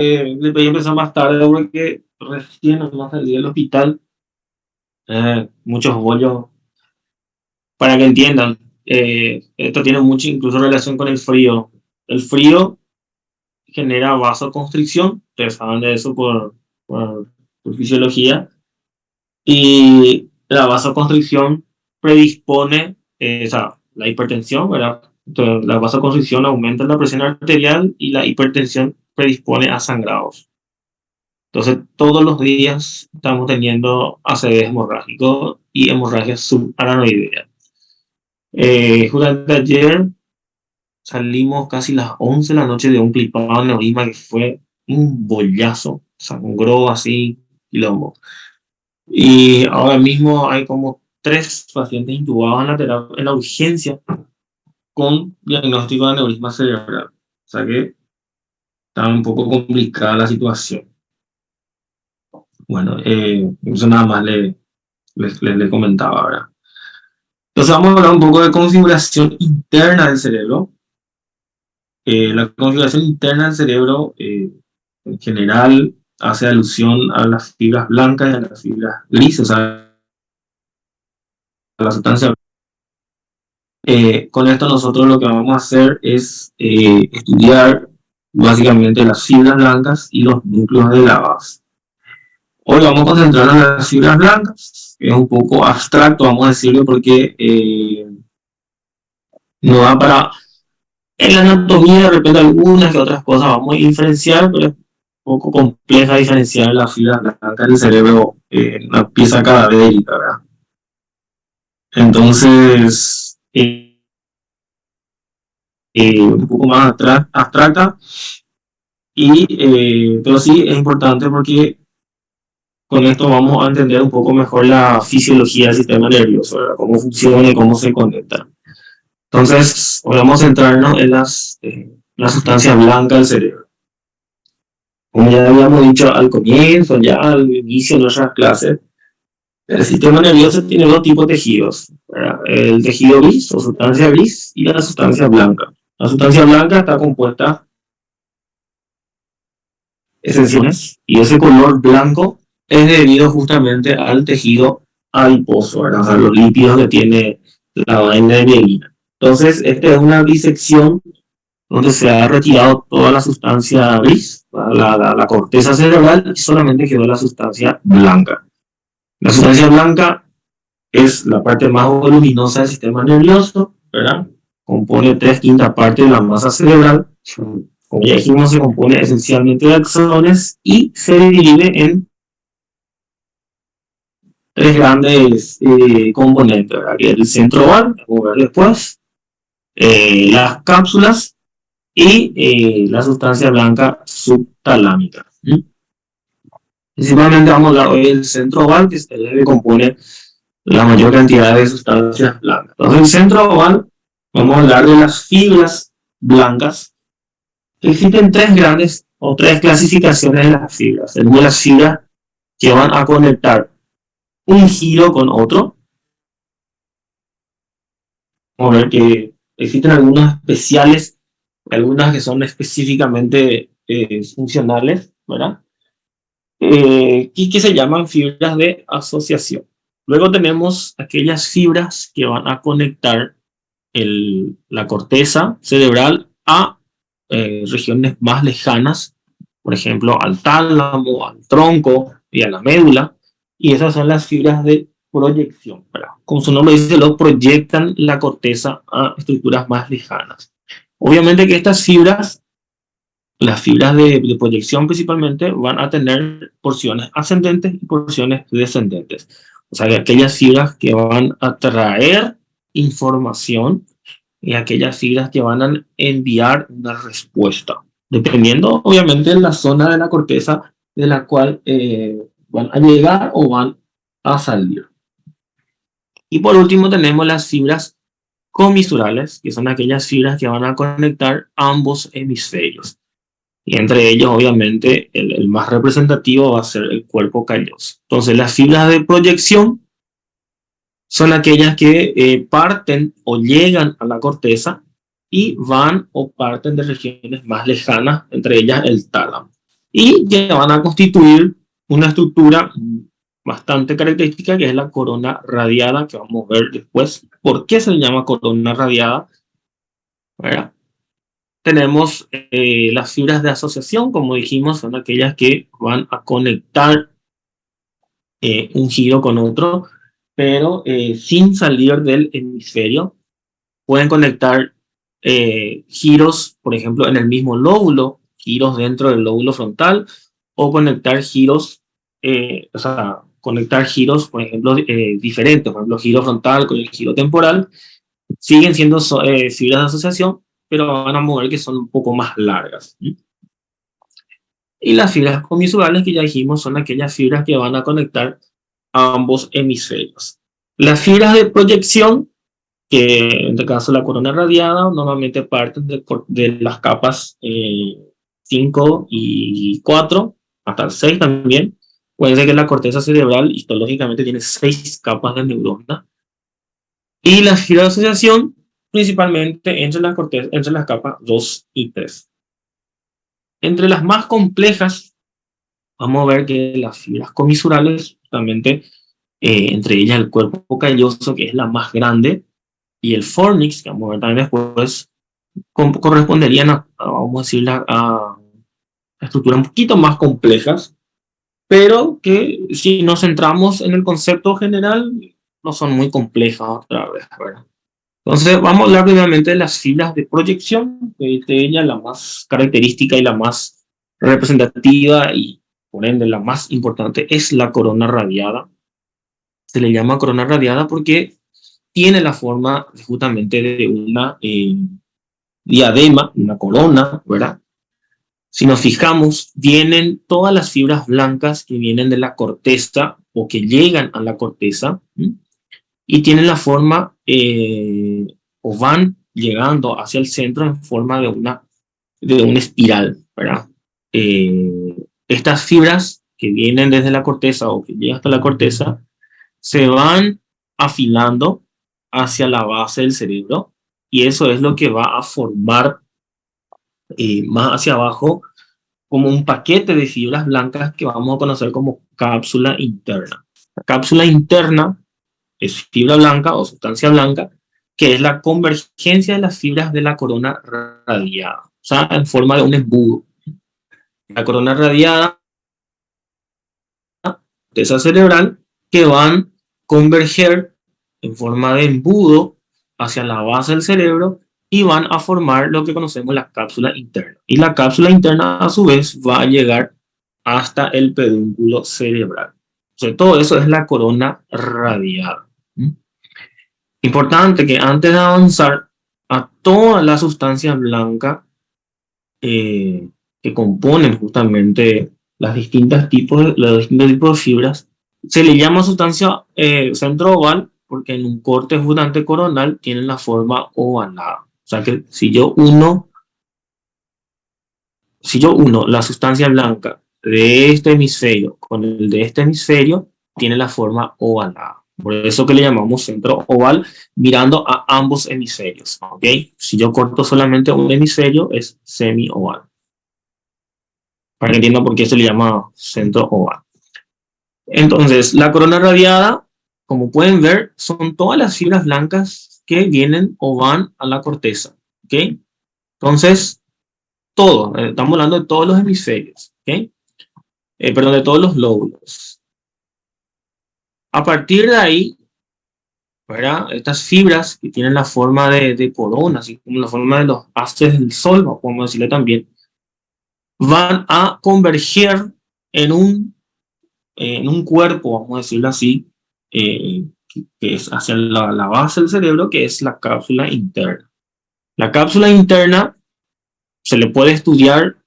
Le pedí empezar más tarde porque recién nomás salí del hospital. Muchos bollos, para que entiendan, esto tiene mucho incluso relación con el frío. El frío genera vasoconstricción, ustedes saben de eso por fisiología, y la vasoconstricción predispone, o sea, la hipertensión, ¿verdad? Entonces, la vasoconstricción aumenta la presión arterial y la hipertensión predispone a sangrados. Entonces, todos los días estamos teniendo ACV hemorrágico y hemorragia subaranoidea. Durante ayer salimos casi las 11 de la noche de un clipado aneurisma que fue un bollazo, sangró así, quilombo. Y ahora mismo hay como 3 pacientes intubados en la urgencia con diagnóstico de aneurisma cerebral. O sea que está un poco complicada la situación. Bueno, eso nada más le comentaba ahora. Entonces vamos a hablar un poco de configuración interna del cerebro. La configuración interna del cerebro en general hace alusión a las fibras blancas y a las fibras grises, o sea, a la sustancia. Con esto nosotros lo que vamos a hacer es estudiar básicamente las fibras blancas y los núcleos de la base. Hoy vamos a concentrarnos en las fibras blancas, que es un poco abstracto, vamos a decirlo, porque no da para... En la anatomía de repente algunas que otras cosas vamos a diferenciar, pero es un poco compleja diferenciar las fibras blancas del cerebro en una pieza cadavérica, ¿verdad? Entonces, un poco más abstracta, pero sí es importante porque con esto vamos a entender un poco mejor la fisiología del sistema nervioso, ¿verdad? Cómo funciona y cómo se conecta. Entonces, hoy vamos a centrarnos en la sustancia blanca del cerebro. Como ya habíamos dicho al comienzo, ya al inicio de nuestras clases, el sistema nervioso tiene 2 tipos de tejidos, ¿verdad? El tejido gris o sustancia gris y la sustancia blanca. La sustancia blanca está compuesta de secciones y ese color blanco es debido justamente al tejido adiposo, ¿verdad? O sea, los lípidos que tiene la vaina de mielina. Entonces, esta es una disección donde se ha retirado toda la sustancia gris, la corteza cerebral, y solamente quedó la sustancia blanca. La sustancia blanca es la parte más voluminosa del sistema nervioso, ¿verdad? Compone 3/5 partes de la masa cerebral. Como ya dijimos, se compone esencialmente de axones y se divide en 3 grandes componentes, ¿verdad? Que es el centro oval, vamos a ver después, las cápsulas y la sustancia blanca subtalámica. Principalmente vamos a hablar hoy del centro oval, que es el que compone la mayor cantidad de sustancias blancas. Entonces, en el centro oval vamos a hablar de las fibras blancas. Existen 3 grandes o 3 clasificaciones de las fibras. Tenemos las fibras que van a conectar un giro con otro. Vamos a ver que existen algunas especiales, algunas que son específicamente funcionales, ¿verdad? Y que se llaman fibras de asociación. Luego tenemos aquellas fibras que van a conectar la corteza cerebral a regiones más lejanas, por ejemplo, al tálamo, al tronco y a la médula, y esas son las fibras de proyección, ¿verdad? Como su nombre dice, lo proyectan la corteza a estructuras más lejanas. Obviamente que estas fibras, las fibras de proyección principalmente, van a tener porciones ascendentes y porciones descendentes. O sea, que aquellas fibras que van a traer información y aquellas fibras que van a enviar una respuesta, dependiendo obviamente de la zona de la corteza de la cual van a llegar o van a salir. Y por último tenemos las fibras comisurales, que son aquellas fibras que van a conectar ambos hemisferios. Y entre ellos, obviamente, el más representativo va a ser el cuerpo calloso. Entonces, las fibras de proyección son aquellas que parten o llegan a la corteza y van o parten de regiones más lejanas, entre ellas el tálamo. y ya van a constituir una estructura bastante característica que es la corona radiada, que vamos a ver después por qué se llama corona radiada, ¿verdad? Tenemos las fibras de asociación, como dijimos, son aquellas que van a conectar un giro con otro, pero sin salir del hemisferio. Pueden conectar giros, por ejemplo, en el mismo lóbulo, giros dentro del lóbulo frontal, o conectar giros, conectar giros, por ejemplo, diferentes, por ejemplo, giro frontal con el giro temporal, siguen siendo fibras de asociación, pero van a mover que son un poco más largas. Y las fibras comisurales que ya dijimos son aquellas fibras que van a conectar a ambos hemisferios. Las fibras de proyección, que en este caso la corona radiada, normalmente parten de las capas 5 y 4, hasta el 6 también. Puede ser que la corteza cerebral histológicamente tiene 6 capas de neurona. Y la fibra de asociación principalmente entre las capas 2 y 3. Entre las más complejas, vamos a ver que las fibras comisurales, justamente entre ellas el cuerpo calloso, que es la más grande, y el fornix, que vamos a ver también después, corresponderían vamos a decir, a estructuras un poquito más complejas, pero que si nos centramos en el concepto general, no son muy complejas otra vez, ¿verdad? Entonces, vamos a hablar primeramente de las fibras de proyección, que de ella la más característica y la más representativa y por ende la más importante es la corona radiada. Se le llama corona radiada porque tiene la forma justamente de una diadema, una corona, ¿verdad? Si nos fijamos, vienen todas las fibras blancas que vienen de la corteza o que llegan a la corteza, ¿sí? Y tienen la forma o van llegando hacia el centro en forma de una espiral, ¿verdad? Estas fibras que vienen desde la corteza o que llegan hasta la corteza se van afilando hacia la base del cerebro y eso es lo que va a formar más hacia abajo como un paquete de fibras blancas que vamos a conocer como cápsula interna. La cápsula interna es fibra blanca o sustancia blanca, que es la convergencia de las fibras de la corona radiada, o sea, en forma de un embudo. La corona radiada, corteza cerebral, que van a converger en forma de embudo hacia la base del cerebro y van a formar lo que conocemos la cápsula interna. Y la cápsula interna, a su vez, va a llegar hasta el pedúnculo cerebral. O sea, todo eso es la corona radiada. Importante que antes de avanzar a toda la sustancia blanca que componen justamente los distintos tipos de fibras, se le llama sustancia centro oval porque en un corte justamente coronal tienen la forma ovalada. O sea que si yo uno la sustancia blanca de este hemisferio con el de este hemisferio, tiene la forma ovalada. Por eso que le llamamos centro oval, mirando a ambos hemisferios. ¿Ok? Si yo corto solamente un hemisferio, es semi-oval. Para que entiendan por qué se le llama centro oval. Entonces, la corona radiada, como pueden ver, son todas las fibras blancas que vienen o van a la corteza. ¿Ok? Entonces, todo, estamos hablando de todos los hemisferios. ¿Ok? Perdón, de todos los lóbulos. A partir de ahí, ¿verdad? Estas fibras que tienen la forma de corona, así como la forma de los haces del sol, podemos decirle también, van a converger en un cuerpo, vamos a decirlo así, que es hacia la base del cerebro, que es la cápsula interna. La cápsula interna se le puede estudiar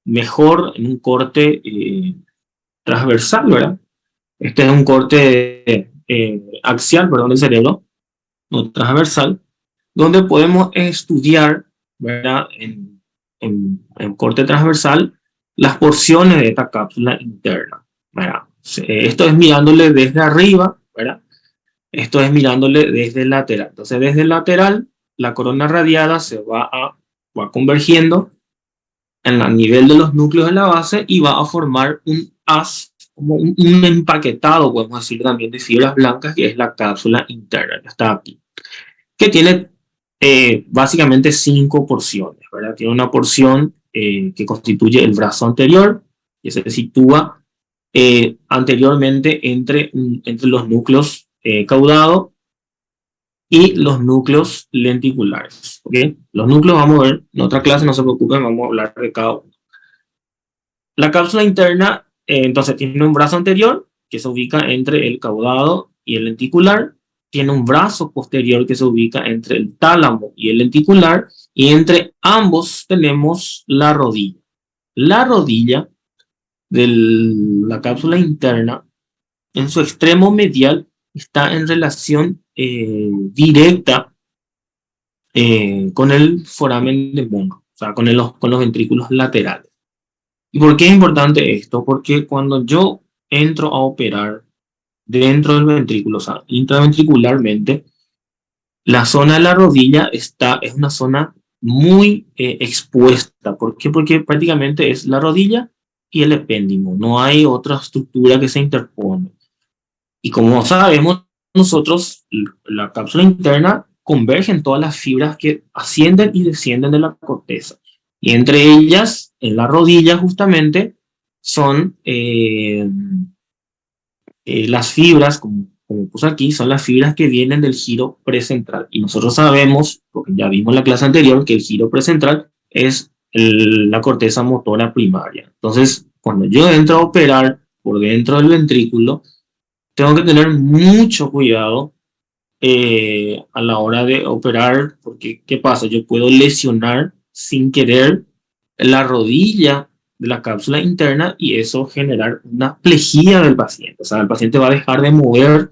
mejor en un corte transversal, ¿verdad? Este es un corte axial, perdón, del cerebro, no transversal, donde podemos estudiar, ¿verdad? En corte transversal las porciones de esta cápsula interna, ¿verdad? Esto es mirándole desde arriba, ¿verdad? Esto es mirándole desde el lateral. Entonces, desde el lateral, la corona radiada va convergiendo a nivel de los núcleos de la base y va a formar un haz, como un empaquetado, podemos decir también, de fibras blancas, que es la cápsula interna, que está aquí, que tiene básicamente 5 porciones, ¿verdad? Tiene una porción que constituye el brazo anterior, que se sitúa anteriormente entre los núcleos caudados y los núcleos lenticulares. ¿Okay? Los núcleos vamos a ver en otra clase, no se preocupen, vamos a hablar de cada uno. La cápsula interna, entonces, tiene un brazo anterior que se ubica entre el caudado y el lenticular, tiene un brazo posterior que se ubica entre el tálamo y el lenticular, y entre ambos tenemos la rodilla. La rodilla de la cápsula interna, en su extremo medial, está en relación directa con el foramen de Monro, o sea, con los ventrículos laterales. ¿Y por qué es importante esto? Porque cuando yo entro a operar dentro del ventrículo, o sea, intraventricularmente, la zona de la rodilla es una zona muy expuesta. ¿Por qué? Porque prácticamente es la rodilla y el epéndimo. No hay otra estructura que se interpone. Y como sabemos, nosotros, la cápsula interna converge en todas las fibras que ascienden y descienden de la corteza. Y entre ellas, en la rodilla justamente, son las fibras, como puse aquí, son las fibras que vienen del giro precentral. Y nosotros sabemos, porque ya vimos en la clase anterior, que el giro precentral es la corteza motora primaria. Entonces, cuando yo entro a operar por dentro del ventrículo, tengo que tener mucho cuidado a la hora de operar, porque ¿qué pasa? Yo puedo lesionar sin querer la rodilla de la cápsula interna y eso generar una plejía del paciente. O sea, el paciente va a dejar de mover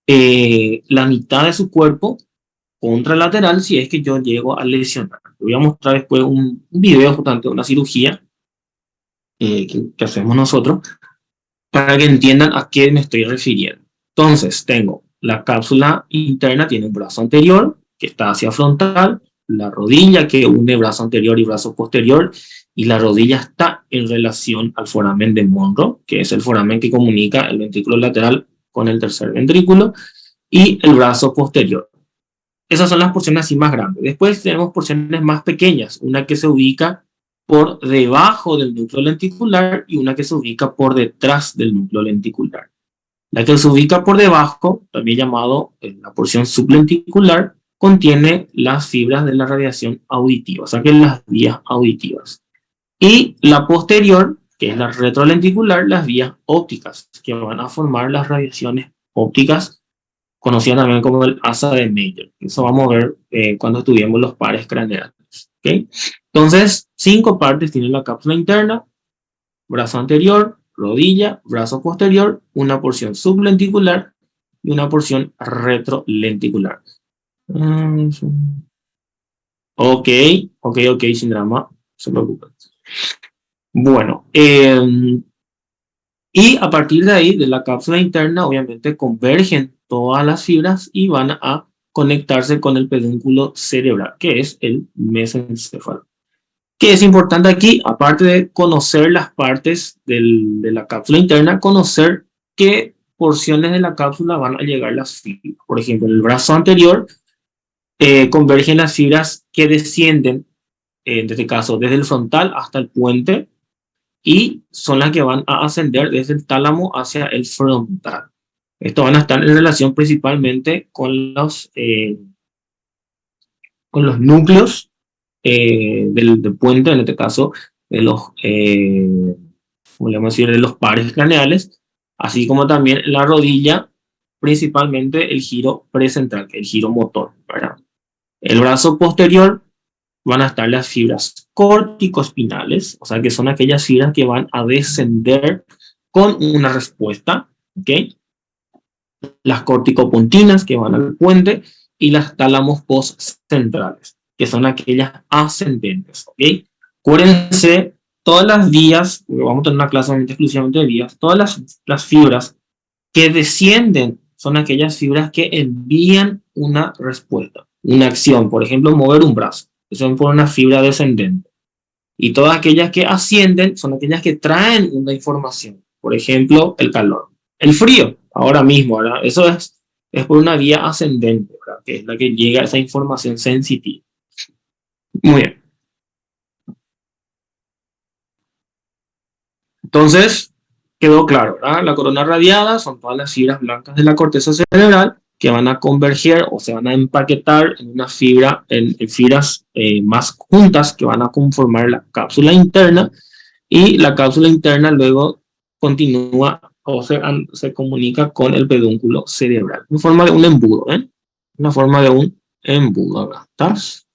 la mitad de su cuerpo contralateral si es que yo llego a lesionar. Voy a mostrar después un video justamente de una cirugía que hacemos nosotros para que entiendan a qué me estoy refiriendo. Entonces, tengo la cápsula interna, tiene un brazo anterior que está hacia frontal, la rodilla que une brazo anterior y brazo posterior, y la rodilla está en relación al foramen de Monro, que es el foramen que comunica el ventrículo lateral con el tercer ventrículo, y el brazo posterior. Esas son las porciones así más grandes. Después tenemos porciones más pequeñas, una que se ubica por debajo del núcleo lenticular y una que se ubica por detrás del núcleo lenticular. La que se ubica por debajo, también llamado la porción sublenticular, contiene las fibras de la radiación auditiva, o sea que las vías auditivas. Y la posterior, que es la retrolenticular, las vías ópticas, que van a formar las radiaciones ópticas, conocidas también como el asa de Meyer. Eso vamos a ver cuando estudiemos los pares craneales. ¿Okay? Entonces, 5 partes tiene la cápsula interna: brazo anterior, rodilla, brazo posterior, una porción sublenticular y una porción retrolenticular. Ok, sin drama, no se preocupen. Bueno, y a partir de ahí, de la cápsula interna, obviamente convergen todas las fibras y van a conectarse con el pedúnculo cerebral, que es el mesencéfalo. ¿Qué es importante aquí? Aparte de conocer las partes de la cápsula interna, conocer qué porciones de la cápsula van a llegar las fibras. Por ejemplo, en el brazo anterior convergen las fibras que descienden, en este caso, desde el frontal hasta el puente, y son las que van a ascender desde el tálamo hacia el frontal. Estos van a estar en relación principalmente con los núcleos del puente, en este caso de los, podemos decir, de los pares craneales, así como también la rodilla, principalmente el giro precentral, el giro motor, ¿verdad? El brazo posterior van a estar las fibras corticoespinales, o sea que son aquellas fibras que van a descender con una respuesta, ¿ok? Las corticopuntinas que van al puente y las tálamos postcentrales, que son aquellas ascendentes, ¿ok? Acuérdense, todas las vías, vamos a tener una clase exclusivamente de vías, todas las fibras que descienden son aquellas fibras que envían una respuesta, una acción, por ejemplo, mover un brazo. Eso es por una fibra descendente. Y todas aquellas que ascienden son aquellas que traen una información. Por ejemplo, el calor. El frío, ahora mismo, ¿verdad? Eso es por una vía ascendente, ¿verdad? Que es la que llega a esa información sensitiva. Muy bien. Entonces, quedó claro, ¿verdad? La corona radiada son todas las fibras blancas de la corteza cerebral que van a converger o se van a empaquetar en una fibra, en fibras más juntas que van a conformar la cápsula interna, y la cápsula interna luego continúa o se comunica con el pedúnculo cerebral en forma de un embudo, ¿eh? Una forma de un embudo, ¿verdad? ¿Estás?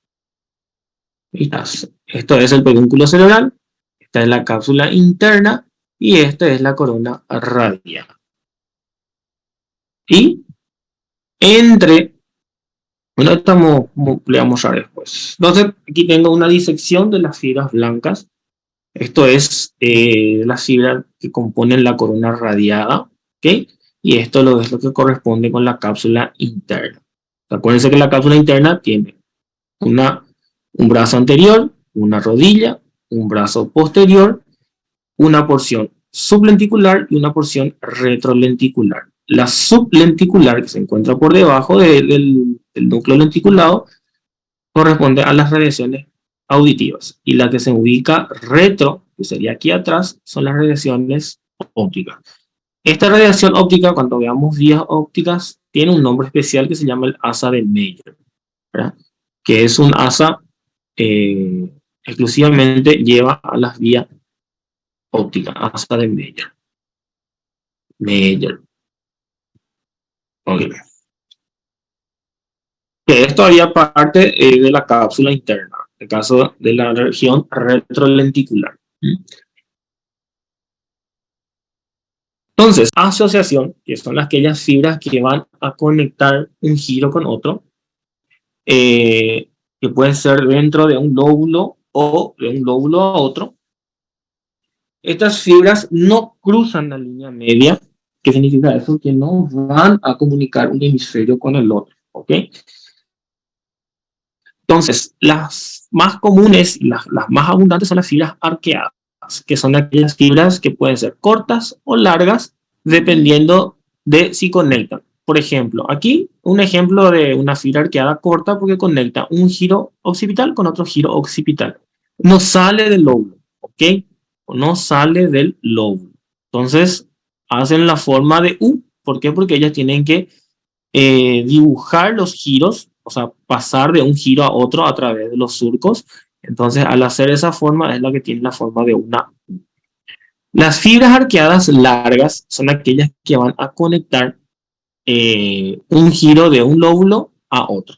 ¿Estás? Esto es el pedúnculo cerebral, esta es la cápsula interna y esta es la corona radial. Y entre, bueno, le vamos a ver después. Entonces, aquí tengo una disección de las fibras blancas. Esto es las fibras que componen la corona radiada, ¿ok? Y esto es lo que corresponde con la cápsula interna. Acuérdense que la cápsula interna tiene un brazo anterior, una rodilla, un brazo posterior, una porción sublenticular y una porción retrolenticular. La sublenticular, que se encuentra por debajo del núcleo lenticulado, corresponde a las radiaciones auditivas. Y la que se ubica retro, que sería aquí atrás, son las radiaciones ópticas. Esta radiación óptica, cuando veamos vías ópticas, tiene un nombre especial que se llama el asa de Meyer, ¿verdad? Que es un asa exclusivamente lleva a las vías ópticas, asa de Meyer. Meyer. Okay. Que esto haría parte de la cápsula interna, en el caso de la región retrolenticular. Entonces, asociación, que son aquellas fibras que van a conectar un giro con otro, que puede ser dentro de un lóbulo o de un lóbulo a otro. Estas fibras no cruzan la línea media. ¿Qué significa eso? Que no van a comunicar un hemisferio con el otro, ¿ok? Entonces, las más comunes y las más abundantes son las fibras arqueadas, que son aquellas fibras que pueden ser cortas o largas, dependiendo de si conectan. Por ejemplo, aquí un ejemplo de una fibra arqueada corta porque conecta un giro occipital con otro giro occipital. No sale del lóbulo, ¿ok? No sale del lóbulo. Entonces, hacen la forma de U. ¿Por qué? Porque ellas tienen que dibujar los giros, o sea, pasar de un giro a otro a través de los surcos. Entonces, al hacer esa forma es la que tiene la forma de una U. Las fibras arqueadas largas son aquellas que van a conectar un giro de un lóbulo a otro.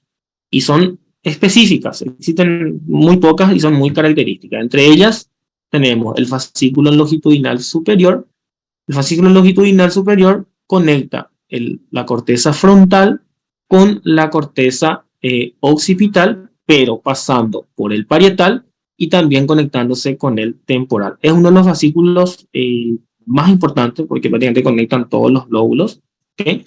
Y son específicas, existen muy pocas y son muy características. Entre ellas tenemos el fascículo longitudinal superior. El fascículo longitudinal superior conecta la corteza frontal con la corteza occipital, pero pasando por el parietal y también conectándose con el temporal. Es uno de los fascículos más importantes porque prácticamente conectan todos los lóbulos, ¿okay?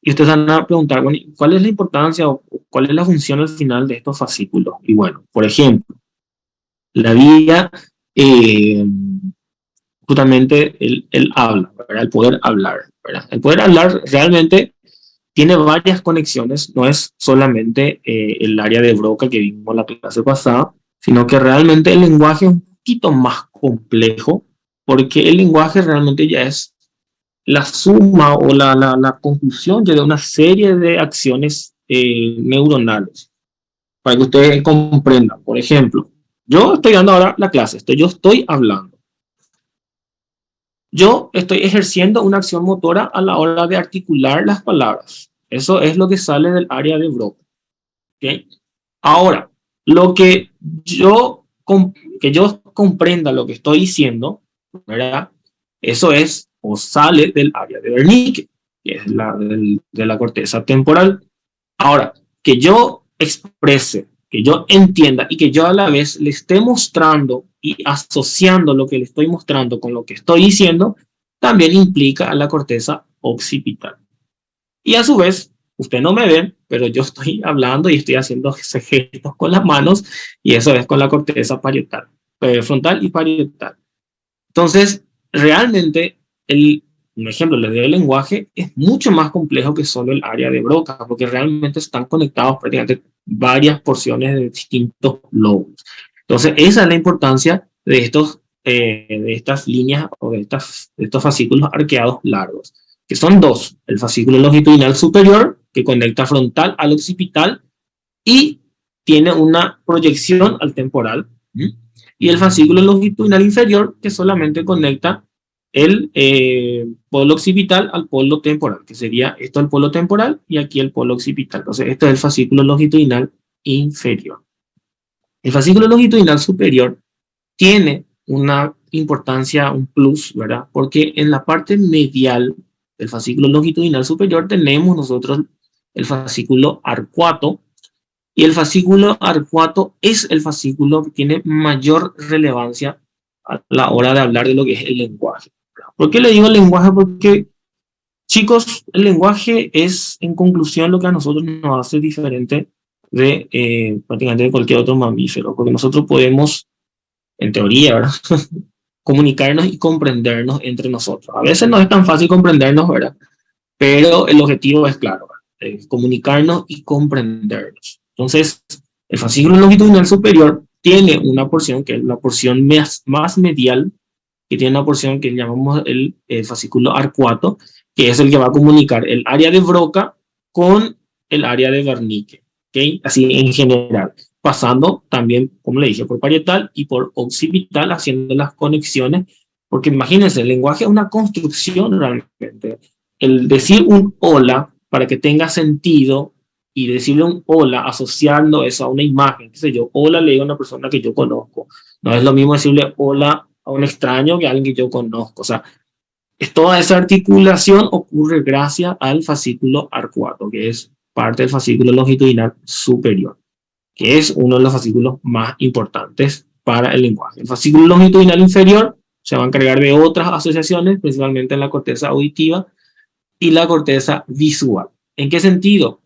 Y ustedes van a preguntar, bueno, ¿cuál es la importancia o cuál es la función al final de estos fascículos? Y bueno, por ejemplo, la vía justamente el habla, ¿verdad? El poder hablar, ¿verdad? El poder hablar realmente tiene varias conexiones, no es solamente el área de Broca que vimos la clase pasada, sino que realmente el lenguaje es un poquito más complejo, porque el lenguaje realmente ya es la suma o la conclusión de una serie de acciones neuronales, para que ustedes comprendan. Por ejemplo, yo estoy dando ahora la clase, yo estoy hablando. Yo estoy ejerciendo una acción motora a la hora de articular las palabras. Eso es lo que sale del área de Broca. ¿Okay? Ahora, lo que yo comprenda lo que estoy diciendo, ¿verdad? Eso es o sale del área de Wernicke, que es de la corteza temporal. Ahora, que yo exprese, que yo entienda y que yo a la vez le esté mostrando y asociando lo que le estoy mostrando con lo que estoy diciendo, también implica a la corteza occipital. Y a su vez, usted no me ve, pero yo estoy hablando y estoy haciendo gestos con las manos y eso es con la corteza parietal. frontal y parietal. Entonces, realmente, un ejemplo, les doy el lenguaje, es mucho más complejo que solo el área de Broca, porque realmente están conectados prácticamente varias porciones de distintos lobos. Entonces, esa es la importancia de estas líneas o de estos fascículos arqueados largos, que son dos: el fascículo longitudinal superior, que conecta frontal al occipital y tiene una proyección al temporal, ¿sí? Y el fascículo longitudinal inferior, que solamente conecta el polo occipital al polo temporal, que sería esto el polo temporal y aquí el polo occipital. Entonces, esto es el fascículo longitudinal inferior. El fascículo longitudinal superior tiene una importancia, un plus, ¿verdad? Porque en la parte medial del fascículo longitudinal superior tenemos nosotros el fascículo arcuato, y el fascículo arcuato es el fascículo que tiene mayor relevancia a la hora de hablar de lo que es el lenguaje. ¿Por qué le digo el lenguaje? Porque, chicos, el lenguaje es, en conclusión, lo que a nosotros nos hace diferente de prácticamente de cualquier otro mamífero, porque nosotros podemos, en teoría, ¿verdad?, comunicarnos y comprendernos entre nosotros. A veces no es tan fácil comprendernos, ¿verdad? Pero el objetivo es claro, comunicarnos y comprendernos. Entonces, el fascículo longitudinal superior tiene una porción que es la porción más medial, que tiene una porción que llamamos el fascículo arcuato, que es el que va a comunicar el área de Broca con el área de Wernicke, ¿okay? Así en general, pasando también, como le dije, por parietal y por occipital, haciendo las conexiones, porque imagínense, el lenguaje es una construcción realmente. El decir un hola para que tenga sentido y decirle un hola asociando eso a una imagen, qué sé yo, hola le digo a una persona que yo conozco, no es lo mismo decirle hola a un extraño que a alguien que yo conozco. O sea, toda esa articulación ocurre gracias al fascículo arcuato, que es parte del fascículo longitudinal superior, que es uno de los fascículos más importantes para el lenguaje. El fascículo longitudinal inferior se va a encargar de otras asociaciones, principalmente en la corteza auditiva y la corteza visual. ¿En qué sentido?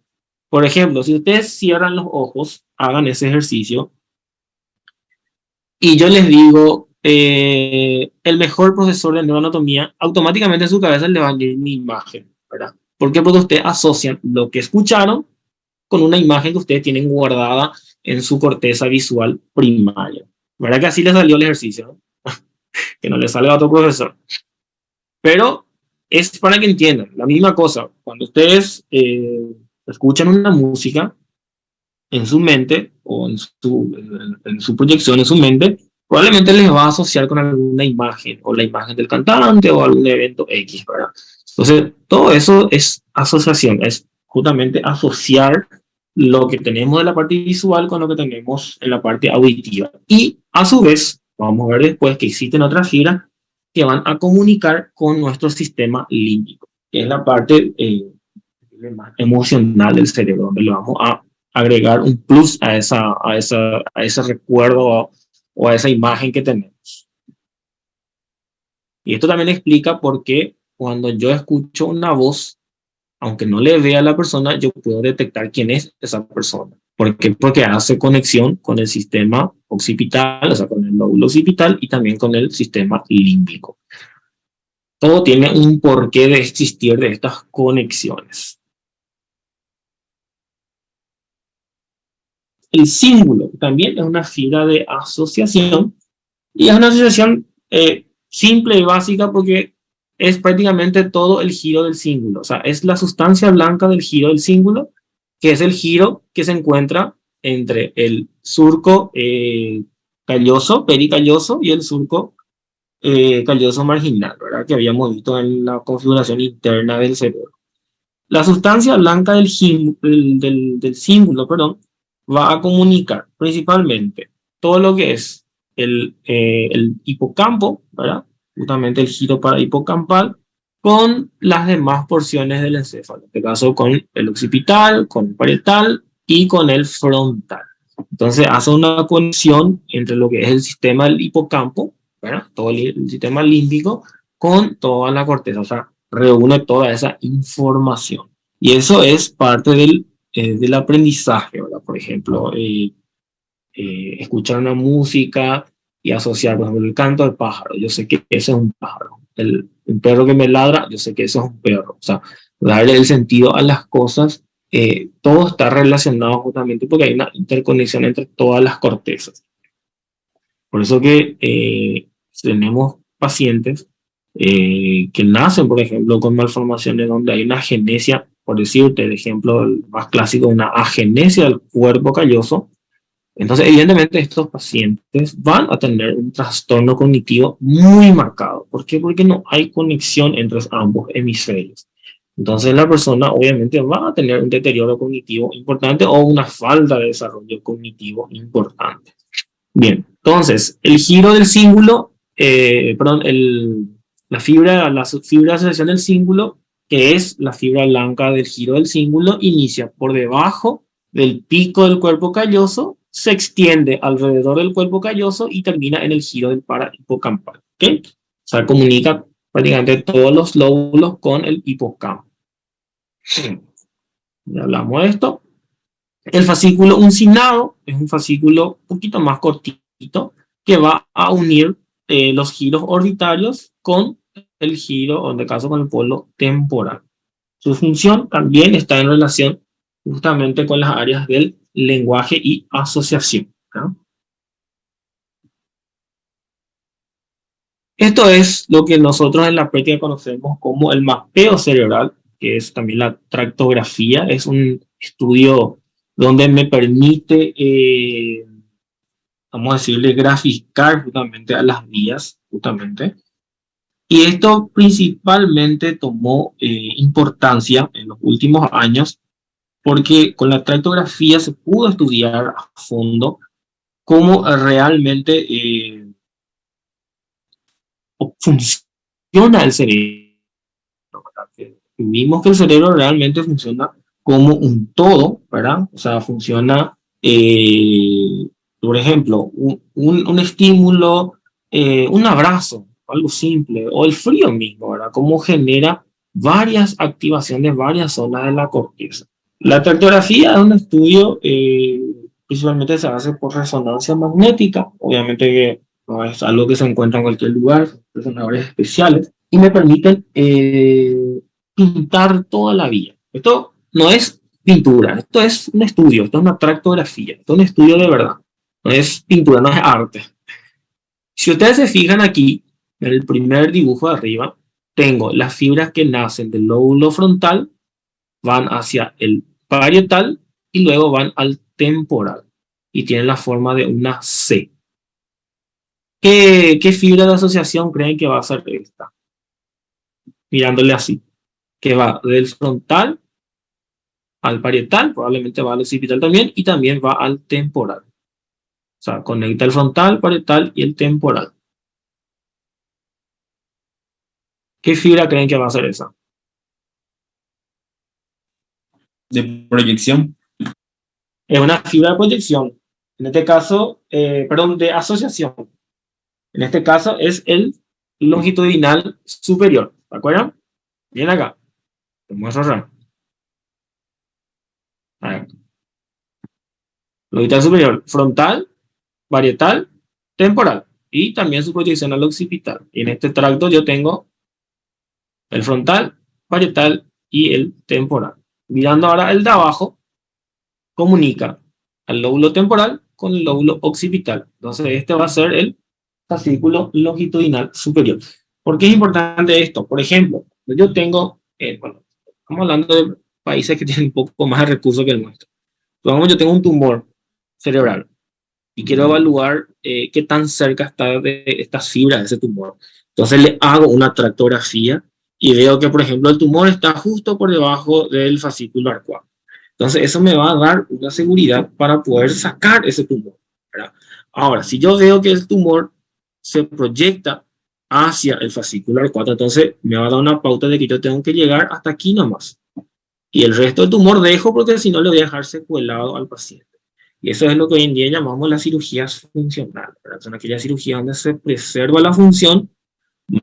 Por ejemplo, si ustedes cierran los ojos, hagan ese ejercicio, y yo les digo, el mejor profesor de neuroanatomía, automáticamente en su cabeza le va a venir mi imagen, ¿verdad? ¿Por qué? Porque ustedes asocian lo que escucharon con una imagen que ustedes tienen guardada en su corteza visual primaria. ¿Verdad que así les salió el ejercicio, ¿no? Que no le salga a otro profesor. Pero es para que entiendan la misma cosa. Cuando ustedes escuchan una música en su mente o en su proyección en su mente, probablemente les va a asociar con alguna imagen, o la imagen del cantante o algún evento X, ¿verdad? Entonces, todo eso es asociación, es justamente asociar lo que tenemos de la parte visual con lo que tenemos en la parte auditiva. Y a su vez, vamos a ver después que existen otras fibras que van a comunicar con nuestro sistema límbico, que es la parte más emocional del cerebro, donde le vamos a agregar un plus a ese recuerdo o a esa imagen que tenemos. Y esto también explica por qué cuando yo escucho una voz, aunque no le vea a la persona, yo puedo detectar quién es esa persona. ¿Por qué? Porque hace conexión con el sistema occipital, o sea, con el lóbulo occipital y también con el sistema límbico. Todo tiene un porqué de existir de estas conexiones. El cíngulo también es una fibra de asociación, y es una asociación simple y básica porque es prácticamente todo el giro del cíngulo. O sea, es la sustancia blanca del giro del cíngulo, que es el giro que se encuentra entre el surco calloso, pericalloso, y el surco calloso marginal, ¿verdad? Que habíamos visto en la configuración interna del cerebro. La sustancia blanca del cíngulo, perdón, va a comunicar principalmente todo lo que es el hipocampo, ¿verdad? Justamente el giro para hipocampal, con las demás porciones del encéfalo, en este caso con el occipital, con el parietal y con el frontal. Entonces hace una conexión entre lo que es el sistema del hipocampo, ¿verdad? Todo el sistema límbico con toda la corteza, o sea, reúne toda esa información. Y eso es parte del aprendizaje, ¿verdad? Por ejemplo, escuchar una música y asociar, por ejemplo, el canto del pájaro, yo sé que ese es un pájaro. El perro que me ladra, yo sé que eso es un perro. O sea, darle el sentido a las cosas, todo está relacionado justamente porque hay una interconexión entre todas las cortezas. Por eso que tenemos pacientes que nacen, por ejemplo, con malformaciones donde hay una agenesia, por decirte, el ejemplo más clásico, una agenesia del cuerpo calloso. Entonces, evidentemente, estos pacientes van a tener un trastorno cognitivo muy marcado. ¿Por qué? Porque no hay conexión entre ambos hemisferios. Entonces, la persona obviamente va a tener un deterioro cognitivo importante o una falta de desarrollo cognitivo importante. Bien, entonces, el giro del cíngulo, perdón, la fibra de asociación del cíngulo, que es la fibra blanca del giro del cíngulo, inicia por debajo del pico del cuerpo calloso, se extiende alrededor del cuerpo calloso y termina en el giro del parahipocampal. ¿Okay? O sea, comunica prácticamente todos los lóbulos con el hipocampo. Ya hablamos de esto. El fascículo uncinado es un fascículo un poquito más cortito que va a unir los giros orbitarios con el giro, o en este caso con el polo temporal. Su función también está en relación justamente con las áreas del lenguaje y asociación, ¿no? Esto es lo que nosotros en la práctica conocemos como el mapeo cerebral, que es también la tractografía. Es un estudio donde me permite vamos a decirle, graficar justamente a las vías, justamente. Y esto principalmente tomó importancia en los últimos años porque con la tractografía se pudo estudiar a fondo cómo realmente funciona el cerebro. Vimos que el cerebro realmente funciona como un todo, ¿verdad? O sea, funciona, por ejemplo, un estímulo, un abrazo, algo simple, o el frío mismo, ¿verdad? Cómo genera varias activaciones, varias zonas de la corteza. La tractografía es un estudio, principalmente se hace por resonancia magnética, obviamente que no es algo que se encuentra en cualquier lugar, son resonadores especiales, y me permiten pintar toda la vía. Esto no es pintura, esto es un estudio, esto es una tractografía, esto es un estudio de verdad, no es pintura, no es arte. Si ustedes se fijan aquí, en el primer dibujo de arriba, tengo las fibras que nacen del lóbulo frontal, van hacia el parietal y luego van al temporal y tienen la forma de una C. ¿Qué fibra de asociación creen que va a ser esta? Mirándole así, que va del frontal al parietal, probablemente va al occipital también, y también va al temporal. O sea, conecta el frontal, parietal y el temporal. ¿Qué fibra creen que va a ser esa? De proyección. Es una fibra de proyección. En este caso, perdón, de asociación. En este caso es el longitudinal superior. ¿De acuerdo? Bien acá. Te muestro acá. Longitudinal superior, frontal, parietal, temporal. Y también su proyección al occipital. Y en este tracto yo tengo el frontal, parietal y el temporal. Mirando ahora el de abajo, comunica al lóbulo temporal con el lóbulo occipital. Entonces este va a ser el fascículo longitudinal superior. ¿Por qué es importante esto? Por ejemplo, yo tengo, bueno, estamos hablando de países que tienen un poco más de recursos que el nuestro. Supongamos yo tengo un tumor cerebral y quiero evaluar qué tan cerca está de estas fibras de ese tumor. Entonces le hago una tractografía y veo que, por ejemplo, el tumor está justo por debajo del fascículo arcuado. Entonces eso me va a dar una seguridad para poder sacar ese tumor, ¿verdad? Ahora, si yo veo que el tumor se proyecta hacia el fascículo arcuado, entonces me va a dar una pauta de que yo tengo que llegar hasta aquí nomás. Y el resto del tumor dejo porque si no le voy a dejar secuelado al paciente. Y eso es lo que hoy en día llamamos las cirugías funcionales, ¿verdad? Son aquellas cirugías donde se preserva la función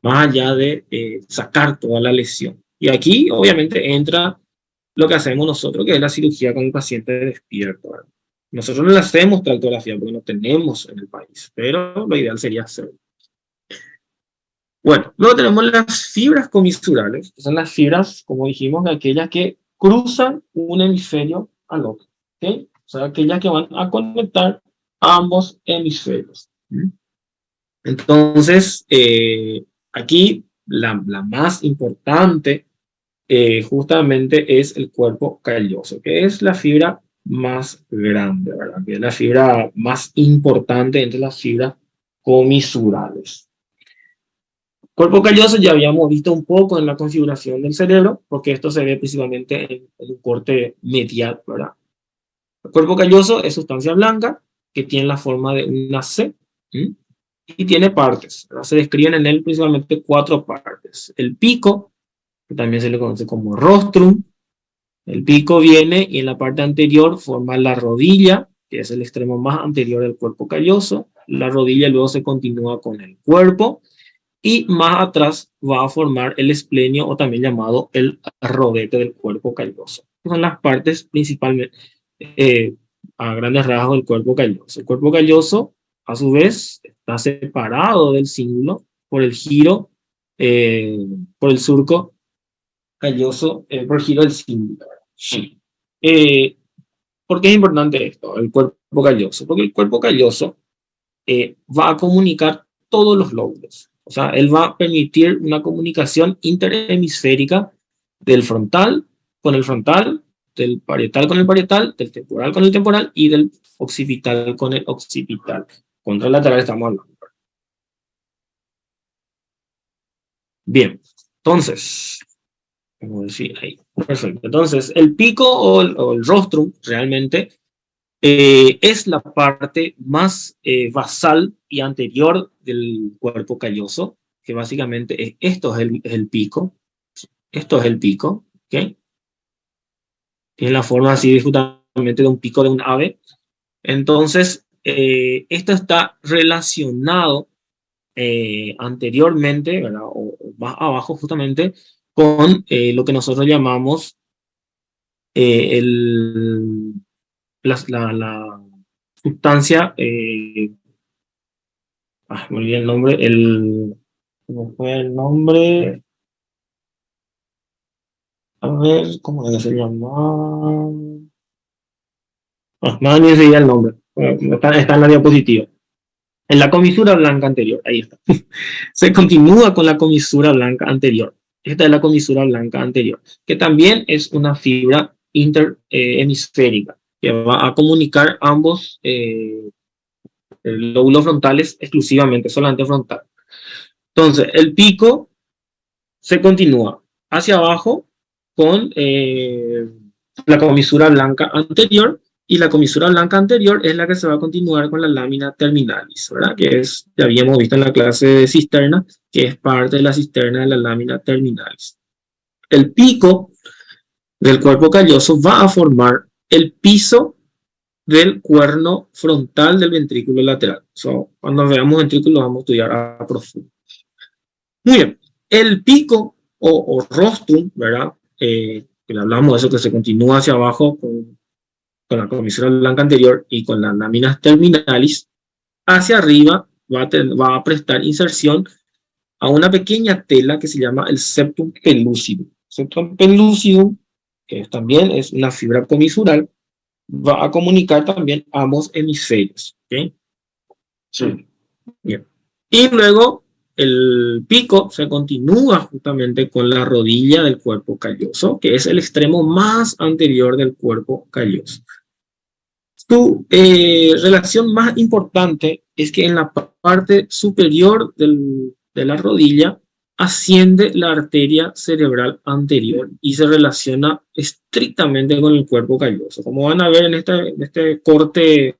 más allá de sacar toda la lesión. Y aquí obviamente entra lo que hacemos nosotros, que es la cirugía con el paciente despierto, ¿verdad? Nosotros no le hacemos tractografía porque no tenemos en el país, pero lo ideal sería hacerlo. Bueno, luego tenemos las fibras comisurales, que son las fibras, como dijimos, de aquellas que cruzan un hemisferio al otro. ¿Okay? O sea, aquellas que van a conectar ambos hemisferios. Entonces, aquí la más importante justamente es el cuerpo calloso, que es la fibra más grande, ¿verdad? Que es la fibra más importante entre las fibras comisurales. Cuerpo calloso ya habíamos visto un poco en la configuración del cerebro, porque esto se ve principalmente en un corte medial, ¿verdad? El cuerpo calloso es sustancia blanca que tiene la forma de una C, ¿sí? Y tiene partes, ¿verdad? Se describen en él principalmente 4 partes. El pico, que también se le conoce como rostrum. El pico viene y en la parte anterior forma la rodilla, que es el extremo más anterior del cuerpo calloso. La rodilla luego se continúa con el cuerpo y más atrás va a formar el esplenio o también llamado el rodete del cuerpo calloso. Son las partes principalmente a grandes rasgos del cuerpo calloso. El cuerpo calloso, a su vez, está separado del cíngulo por el giro, por el surco calloso, por el giro del cíngulo. Sí. ¿Por qué es importante esto, el cuerpo calloso? Porque el cuerpo calloso va a comunicar todos los lóbulos. O sea, él va a permitir una comunicación interhemisférica del frontal con el frontal, del parietal con el parietal, del temporal con el temporal y del occipital con el occipital. Contralateral estamos hablando. Bien, entonces, vamos a decir ahí. Perfecto. Entonces, el pico o el rostrum realmente es la parte más basal y anterior del cuerpo calloso, que básicamente esto es el pico. Esto es el pico, ¿ok? Tiene la forma así justamente de un pico de un ave. Entonces, esto está relacionado anteriormente, ¿verdad? O más abajo justamente, con lo que nosotros llamamos el, la sustancia, me olvidé el nombre, ¿cómo fue el nombre? A ver, ¿cómo es que se llama? Me olvidé el nombre, está en la diapositiva. En la comisura blanca anterior, ahí está. Se continúa con la comisura blanca anterior. Esta es la comisura blanca anterior, que también es una fibra interhemisférica, que va a comunicar ambos lóbulos frontales exclusivamente, solamente frontal. Entonces, el pico se continúa hacia abajo con la comisura blanca anterior, y la comisura blanca anterior es la que se va a continuar con la lámina terminalis, ¿verdad? Que es, ya habíamos visto en la clase de cisterna, que es parte de la cisterna de la lámina terminalis. El pico del cuerpo calloso va a formar el piso del cuerno frontal del ventrículo lateral. Cuando veamos ventrículo vamos a estudiar a profundo. Muy bien, el pico o rostrum, ¿verdad? Que le hablamos de eso que se continúa hacia abajo con la comisura blanca anterior y con las láminas terminalis, hacia arriba va a prestar inserción a una pequeña tela que se llama el septum pellucidum. Septum pellucidum, que también es una fibra comisural, va a comunicar también ambos hemisferios. ¿Okay? Sí. Bien. Y luego el pico se continúa justamente con la rodilla del cuerpo calloso, que es el extremo más anterior del cuerpo calloso. Su relación más importante es que en la parte superior de la rodilla asciende la arteria cerebral anterior y se relaciona estrictamente con el cuerpo calloso. Como van a ver en este corte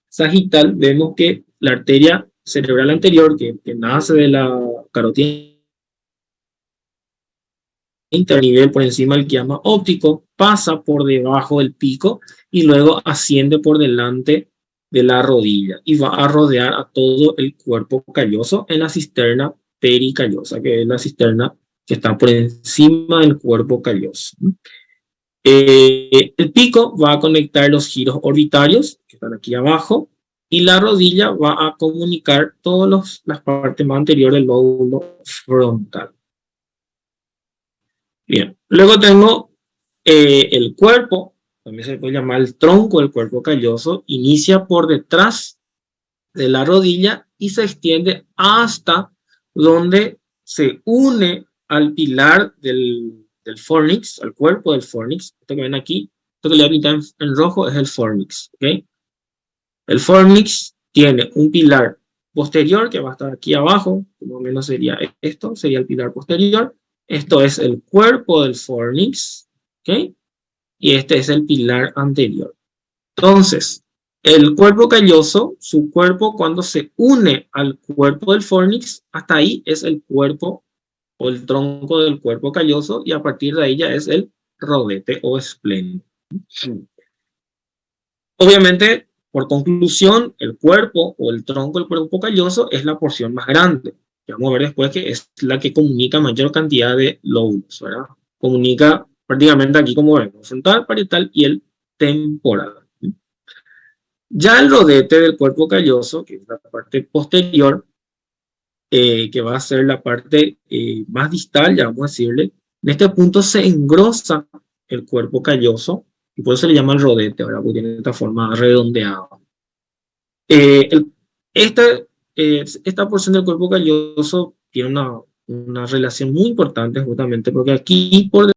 sagital, vemos que la arteria cerebral anterior, que nace de la carótida internivel por encima del quiasma óptico, pasa por debajo del pico y luego asciende por delante de la rodilla y va a rodear a todo el cuerpo calloso en la cisterna pericallosa, que es la cisterna que está por encima del cuerpo calloso. El pico va a conectar los giros orbitarios, que están aquí abajo, y la rodilla va a comunicar todas las partes más anteriores del lóbulo frontal. Bien, luego tengo el cuerpo, también se puede llamar el tronco del cuerpo calloso, inicia por detrás de la rodilla y se extiende hasta donde se une al pilar del fornix, al cuerpo del fornix. Esto que ven aquí, esto que le voy a pintar en rojo es el fornix. ¿Okay? El fornix tiene un pilar posterior que va a estar aquí abajo, que más o menos sería esto, sería el pilar posterior. Esto es el cuerpo del fornix, ¿ok? Y este es el pilar anterior. Entonces, el cuerpo calloso, su cuerpo cuando se une al cuerpo del fornix, hasta ahí es el cuerpo o el tronco del cuerpo calloso y a partir de ahí ya es el rodete o esplenio. Obviamente, por conclusión, el cuerpo o el tronco del cuerpo calloso es la porción más grande. Vamos a ver después que es la que comunica mayor cantidad de lóbulos, ¿verdad? Comunica prácticamente aquí como vemos, frontal, parietal y el temporal. Ya el rodete del cuerpo calloso, que es la parte posterior, que va a ser la parte más distal, ya vamos a decirle, en este punto se engrosa el cuerpo calloso y por eso se le llama el rodete, ¿verdad? Porque tiene esta forma redondeada. Eh, el- esta, esta porción del cuerpo calloso tiene una relación muy importante justamente porque aquí por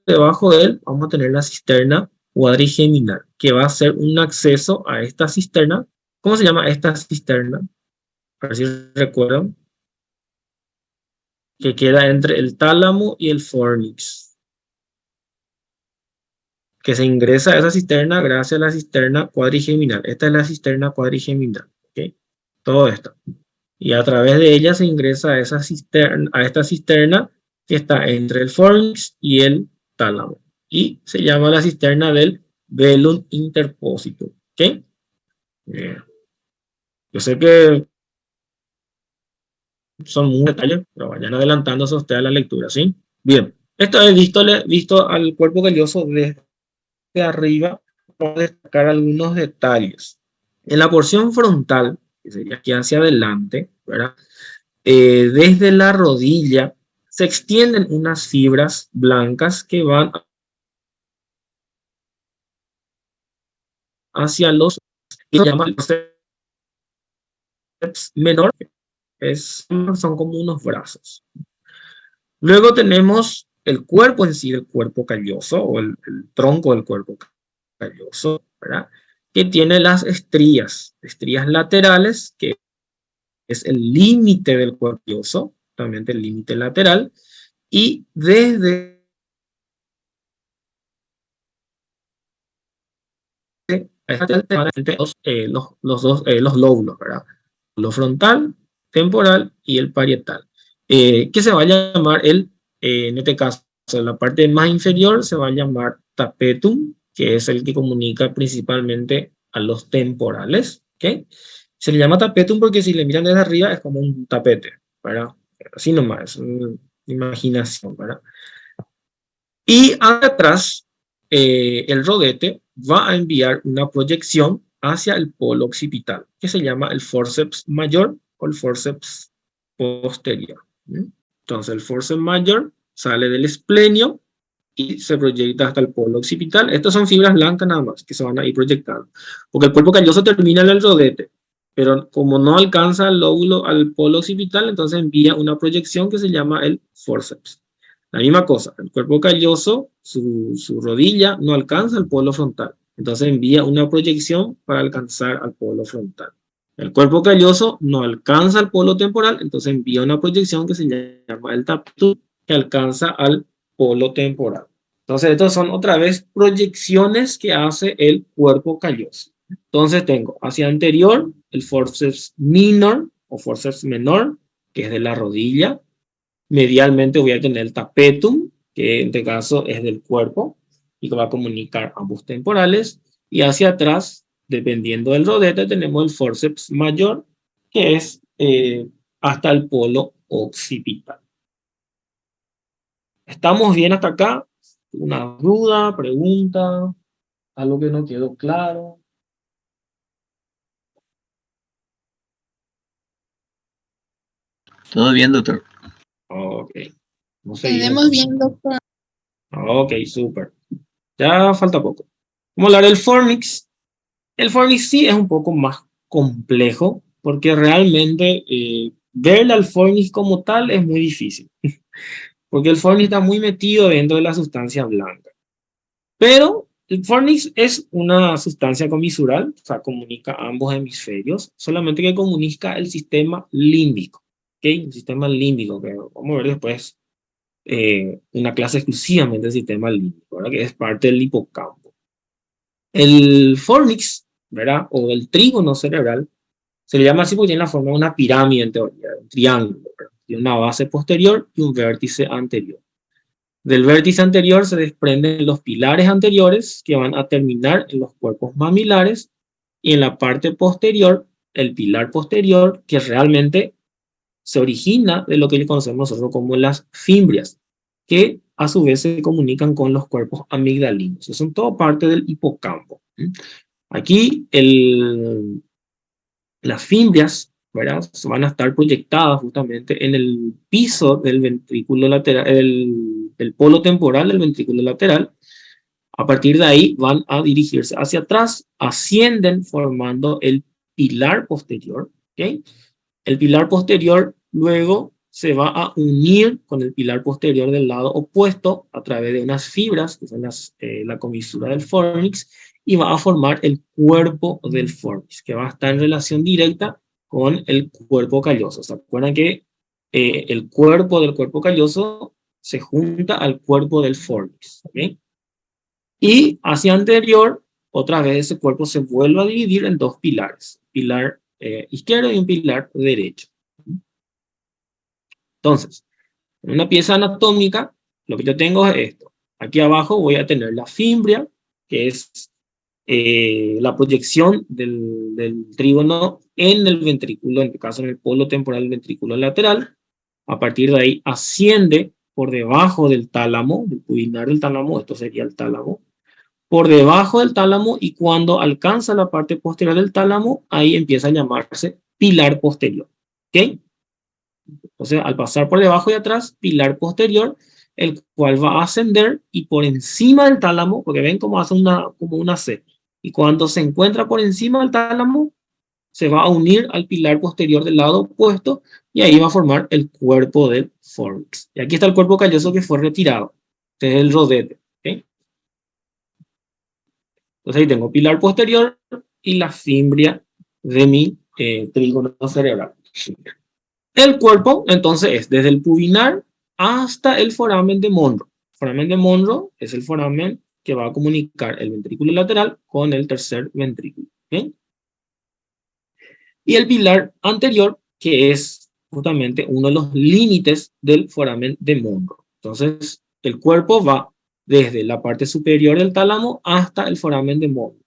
debajo de él vamos a tener la cisterna cuadrigeminal, que va a ser un acceso a esta cisterna. ¿Cómo se llama esta cisterna? A ver si recuerdan. Que queda entre el tálamo y el fornix. Que se ingresa a esa cisterna gracias a la cisterna cuadrigeminal. Esta es la cisterna cuadrigeminal. ¿Okay? Todo esto. Y a través de ella se ingresa a esta cisterna que está entre el fornix y el tálamo. Y se llama la cisterna del velum interpositum. ¿Ok? Yo sé que son muchos detalles, pero vayan adelantándose usted a la lectura, ¿sí? Bien, esto es visto al cuerpo calloso desde arriba, vamos a destacar algunos detalles. En la porción frontal, que sería aquí hacia adelante, ¿verdad? Desde la rodilla se extienden unas fibras blancas que van hacia los que se llaman menor, son como unos brazos. Luego tenemos el cuerpo en sí, el cuerpo calloso o el tronco del cuerpo calloso, ¿verdad? Que tiene las estrías laterales, que es el límite del cuerpo calloso, también el límite lateral, y desde los lóbulos, ¿verdad? Lo frontal, temporal y el parietal. Que se va a llamar en este caso, la parte más inferior se va a llamar tapetum, que es el que comunica principalmente a los temporales. ¿Okay? Se le llama tapetum porque si le miran desde arriba es como un tapete, ¿verdad? Así nomás, es una imaginación, ¿verdad? Y atrás, el rodete va a enviar una proyección hacia el polo occipital, que se llama el forceps mayor o el forceps posterior. Entonces, el forceps mayor sale del esplenio y se proyecta hasta el polo occipital. Estas son fibras blancas nada más que se van a ir proyectando, porque el cuerpo calloso termina en el rodete, pero como no alcanza el lóbulo al polo occipital, entonces envía una proyección que se llama el forceps. La misma cosa, el cuerpo calloso, su rodilla no alcanza el polo frontal, entonces envía una proyección para alcanzar al polo frontal. El cuerpo calloso no alcanza el polo temporal, entonces envía una proyección que se llama el tapetum, que alcanza al polo temporal. Entonces, estas son otra vez proyecciones que hace el cuerpo calloso. Entonces tengo hacia anterior el forceps minor o forceps menor, que es de la rodilla. Medialmente voy a tener el tapetum, que en este caso es del cuerpo y que va a comunicar ambos temporales. Y hacia atrás, dependiendo del rodete, tenemos el forceps mayor, que es hasta el polo occipital. ¿Estamos bien hasta acá? ¿Una duda, pregunta, algo que no quedó claro? Todo bien, doctor. Ok, no seguimos Tenemos entonces. bien, doctor. Ok, súper. Ya falta poco. Vamos a hablar del Fornix. El Fornix sí es un poco más complejo, porque realmente ver al Fornix como tal es muy difícil, porque el Fornix está muy metido dentro de la sustancia blanca. Pero el Fornix es una sustancia comisural, o sea, comunica ambos hemisferios, solamente que comunica el sistema límbico. ¿Ok? El sistema límbico, que vamos a ver después una clase exclusivamente del sistema límbico, ¿verdad? Que es parte del hipocampo. El fornix, ¿verdad? O el trígono cerebral, se le llama así porque tiene la forma de una pirámide en teoría, un triángulo, ¿verdad? Tiene una base posterior y un vértice anterior. Del vértice anterior se desprenden los pilares anteriores que van a terminar en los cuerpos mamilares y en la parte posterior, el pilar posterior, que realmente se origina de lo que le conocemos nosotros como las fimbrias, que a su vez se comunican con los cuerpos amigdalinos. Son todo parte del hipocampo. Aquí las fimbrias, ¿verdad? Van a estar proyectadas justamente en el piso del ventrículo lateral, el polo temporal del ventrículo lateral. A partir de ahí van a dirigirse hacia atrás, ascienden formando el pilar posterior, ¿ok? El pilar posterior luego se va a unir con el pilar posterior del lado opuesto a través de unas fibras, que son la comisura del fornix, y va a formar el cuerpo del fornix, que va a estar en relación directa con el cuerpo calloso. ¿Se acuerdan que el cuerpo del cuerpo calloso se junta al cuerpo del fornix? ¿Okay? Y hacia anterior, otra vez ese cuerpo se vuelve a dividir en dos pilares, pilar izquierdo y un pilar derecho. Entonces, en una pieza anatómica, lo que yo tengo es esto. Aquí abajo voy a tener la fimbria, que es la proyección del trígono en el ventrículo, en este caso en el polo temporal del ventrículo lateral. A partir de ahí asciende por debajo del tálamo, del pubilar del tálamo, esto sería el tálamo, por debajo del tálamo, y cuando alcanza la parte posterior del tálamo, ahí empieza a llamarse pilar posterior. ¿Ok? Entonces, al pasar por debajo y atrás, pilar posterior, el cual va a ascender y por encima del tálamo, porque ven cómo hace como una C, y cuando se encuentra por encima del tálamo, se va a unir al pilar posterior del lado opuesto y ahí va a formar el cuerpo del fornix. Y aquí está el cuerpo calloso que fue retirado. Este es el rodete. ¿Okay? Entonces ahí tengo pilar posterior y la fimbria de mi trígono cerebral. El cuerpo, entonces, es desde el pubinar hasta el foramen de Monro. El foramen de Monro es el foramen que va a comunicar el ventrículo lateral con el tercer ventrículo. ¿Okay? Y el pilar anterior, que es justamente uno de los límites del foramen de Monro. Entonces, el cuerpo va desde la parte superior del tálamo hasta el foramen de Monro.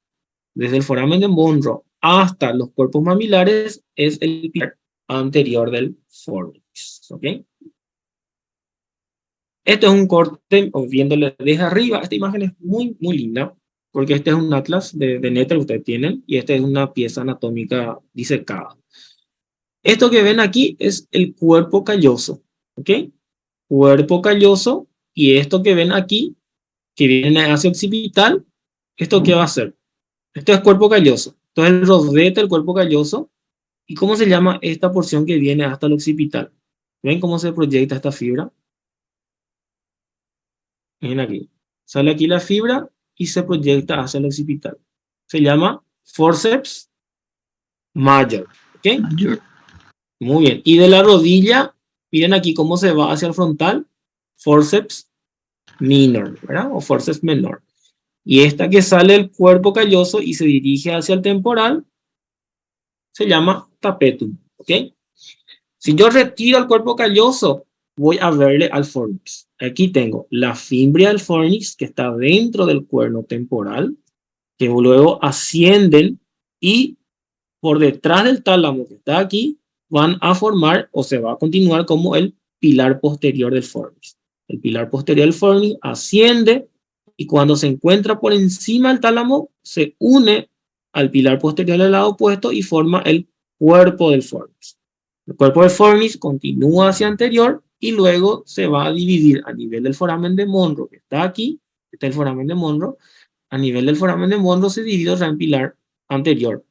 Desde el foramen de Monro hasta los cuerpos mamilares es el pilar anterior del fornix. ¿Ok? Este es un corte, viéndole desde arriba. Esta imagen es muy, muy linda, porque este es un atlas de Netter que ustedes tienen, y esta es una pieza anatómica disecada. Esto que ven aquí es el cuerpo calloso. ¿Ok? Cuerpo calloso, y esto que ven aquí, que viene hacia occipital, ¿esto qué va a ser? Esto es cuerpo calloso. Entonces el rodete del cuerpo calloso. ¿Y cómo se llama esta porción que viene hasta el occipital? ¿Ven cómo se proyecta esta fibra? Miren aquí. Sale aquí la fibra y se proyecta hacia el occipital. Se llama forceps major. ¿Ok? Mayor. Muy bien. Y de la rodilla, miren aquí cómo se va hacia el frontal. Forceps minor, ¿verdad? O forceps menor. Y esta que sale del cuerpo calloso y se dirige hacia el temporal, se llama tapetum. ¿Ok? Si yo retiro el cuerpo calloso, voy a verle al fornix. Aquí tengo la fimbria del fornix que está dentro del cuerno temporal, que luego ascienden y por detrás del tálamo que está aquí, van a formar o se va a continuar como el pilar posterior del fornix. El pilar posterior del fornix asciende y cuando se encuentra por encima del tálamo, se une al pilar posterior del lado opuesto y forma el cuerpo del fornix. El cuerpo del fornix continúa hacia anterior y luego se va a dividir a nivel del foramen de Monro, que está aquí, está el foramen de Monro. A nivel del foramen de Monro se divide en pilar anterior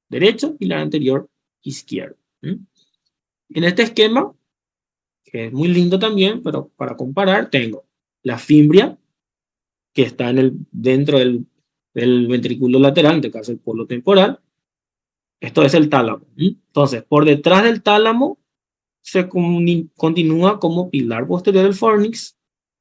derecho, pilar anterior izquierdo. En este esquema, que es muy lindo también, pero para comparar, tengo la fimbria, que está dentro del ventrículo lateral, en este caso el polo temporal. Esto es el tálamo. Entonces, por detrás del tálamo se continúa como pilar posterior del fornix.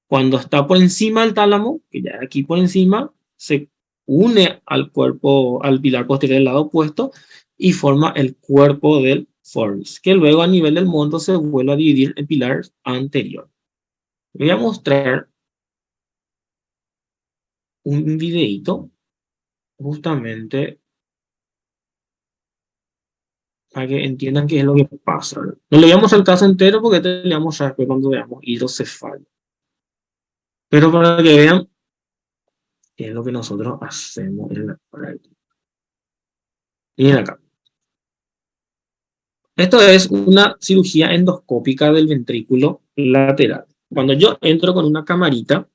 Cuando está por encima del tálamo, que ya aquí por encima, se une al cuerpo, al pilar posterior del lado opuesto y forma el cuerpo del fornix, que luego a nivel del monto se vuelve a dividir en pilar anterior. Voy a mostrar un videito justamente para que entiendan qué es lo que pasa. No le veamos el caso entero porque te le vamos a ver cuando veamos hidrocefalia. Pero para que vean qué es lo que nosotros hacemos en la práctica. Miren acá. Esto es una cirugía endoscópica del ventrículo lateral. Cuando yo entro con una camarita,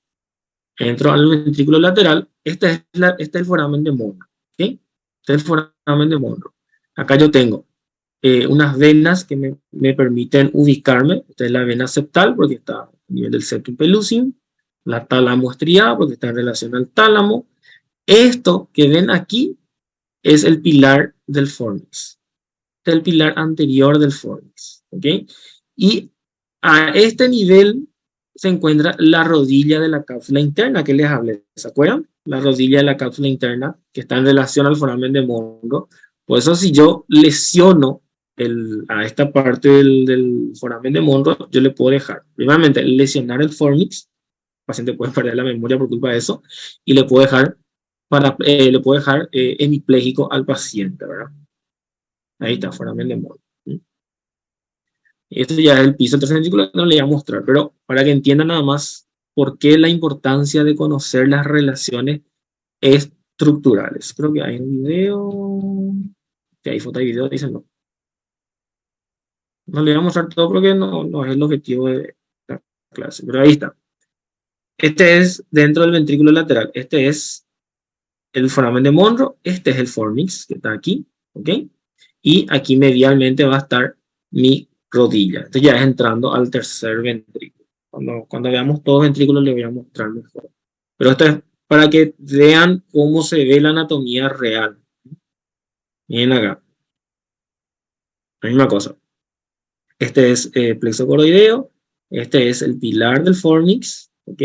entro al ventrículo lateral, este es el foramen de Monro. ¿Okay? Este es el foramen de Monro. Acá yo tengo unas venas que me permiten ubicarme. Esta es la vena septal porque está a nivel del septum pellucidum. La tálamo estriada porque está en relación al tálamo. Esto que ven aquí es el pilar del fornix. Este es el pilar anterior del fornix. ¿Okay? Y a este nivel se encuentra la rodilla de la cápsula interna que les hablé. ¿Se acuerdan? La rodilla de la cápsula interna que está en relación al foramen de Monro. Por eso si yo lesiono a esta parte del foramen de Monro, yo le puedo dejar, primeramente, lesionar el fornix. El paciente puede perder la memoria por culpa de eso. Y le puedo dejar, hemipléjico al paciente, ¿verdad? Ahí está, foramen de Monro. Este ya es el piso del tercer ventrículo, no le voy a mostrar, pero para que entiendan nada más por qué la importancia de conocer las relaciones estructurales. Creo que hay un video, que hay foto y video, dicen no. No le voy a mostrar todo porque no es el objetivo de la clase, pero ahí está. Este es dentro del ventrículo lateral, este es el foramen de Monro, este es el fornix que está aquí, ¿ok? Y aquí medialmente va a estar mi rodilla. Esto ya es entrando al tercer ventrículo. Cuando veamos todos los ventrículos les voy a mostrar mejor. Pero esto es para que vean cómo se ve la anatomía real. Miren acá. La misma cosa. Este es plexo coroideo. Este es el pilar del fornix. ¿Ok?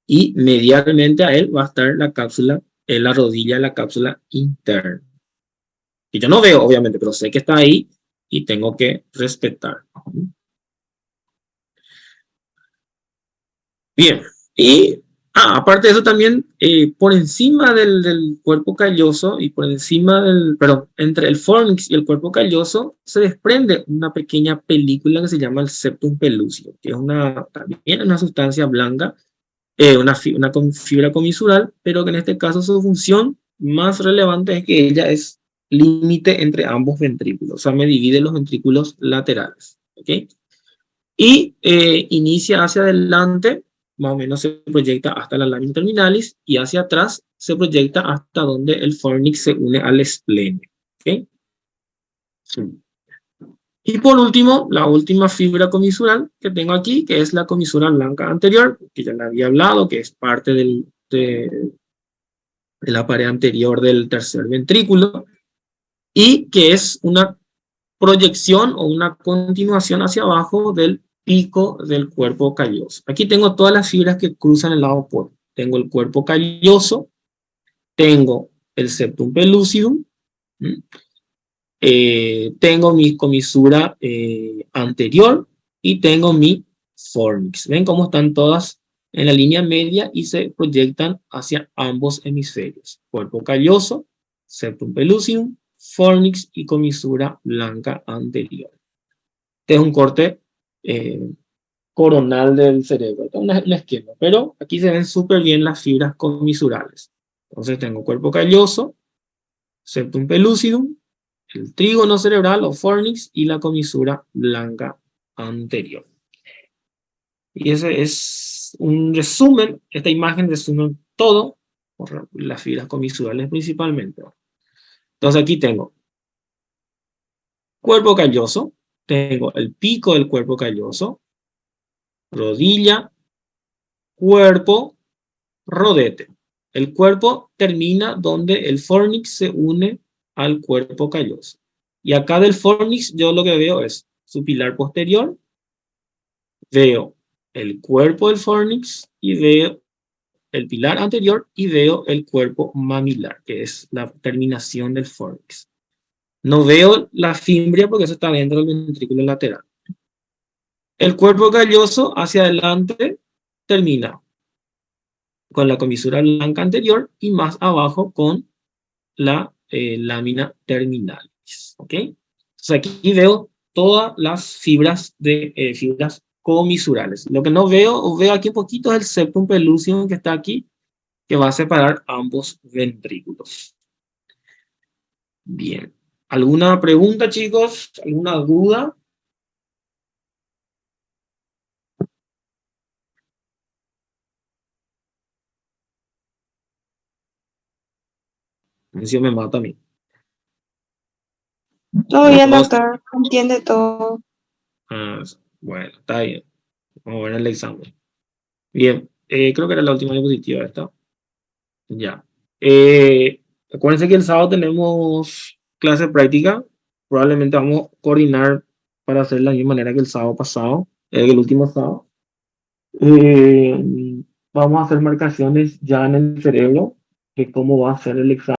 Y medialmente a él va a estar la cápsula, la rodilla de la cápsula interna. Que yo no veo, obviamente, pero sé que está ahí y tengo que respetar. Bien, y aparte de eso también, por encima del cuerpo calloso y por encima entre el fornix y el cuerpo calloso se desprende una pequeña película que se llama el septum pellucidum, que es también una sustancia blanca, una fibra comisural, pero que en este caso su función más relevante es que ella es límite entre ambos ventrículos, o sea, me divide los ventrículos laterales, ¿ok? Y inicia hacia adelante, más o menos se proyecta hasta la lámina terminalis, y hacia atrás se proyecta hasta donde el fornix se une al espleno. ¿Okay? Sí. Y por último, la última fibra comisural que tengo aquí, que es la comisura blanca anterior, que ya le había hablado, que es parte de la pared anterior del tercer ventrículo, y que es una proyección o una continuación hacia abajo del pico del cuerpo calloso. Aquí tengo todas las fibras que cruzan el lado opuesto. Tengo el cuerpo calloso, tengo el septum pellucidum, tengo mi comisura anterior y tengo mi fornix. ¿Ven cómo están todas en la línea media y se proyectan hacia ambos hemisferios? Cuerpo calloso, septum pellucidum, fornix y comisura blanca anterior. Este es un corte coronal del cerebro. Esto es un esquema, pero aquí se ven súper bien las fibras comisurales. Entonces tengo cuerpo calloso, septum pellucidum, el trígono cerebral o fornix y la comisura blanca anterior. Y ese es un resumen, esta imagen resume todo, por las fibras comisurales principalmente. Entonces aquí tengo cuerpo calloso, tengo el pico del cuerpo calloso, rodilla, cuerpo, rodete. El cuerpo termina donde el fornix se une al cuerpo calloso. Y acá del fornix yo lo que veo es su pilar posterior, veo el cuerpo del fornix y veo el pilar anterior y veo el cuerpo mamilar, que es la terminación del fornix. No veo la fimbria porque eso está dentro del ventrículo lateral. El cuerpo calloso hacia adelante termina con la comisura blanca anterior y más abajo con la lámina terminalis. ¿Ok? Entonces aquí veo todas las fibras fibras comisurales. Lo que no veo, o veo aquí un poquito, es el septum pellucidum que está aquí, que va a separar ambos ventrículos. Bien. ¿Alguna pregunta, chicos? ¿Alguna duda? Eso me mata a mí. Todo bien, doctor. Entiende todo. Ah, bueno, está bien. Vamos a ver el examen. Bien, creo que era la última diapositiva esta. Ya. Acuérdense que el sábado tenemos clase práctica. Probablemente vamos a coordinar para hacer la misma manera que el sábado pasado, el último sábado. Vamos a hacer marcaciones ya en el cerebro de cómo va a ser el examen.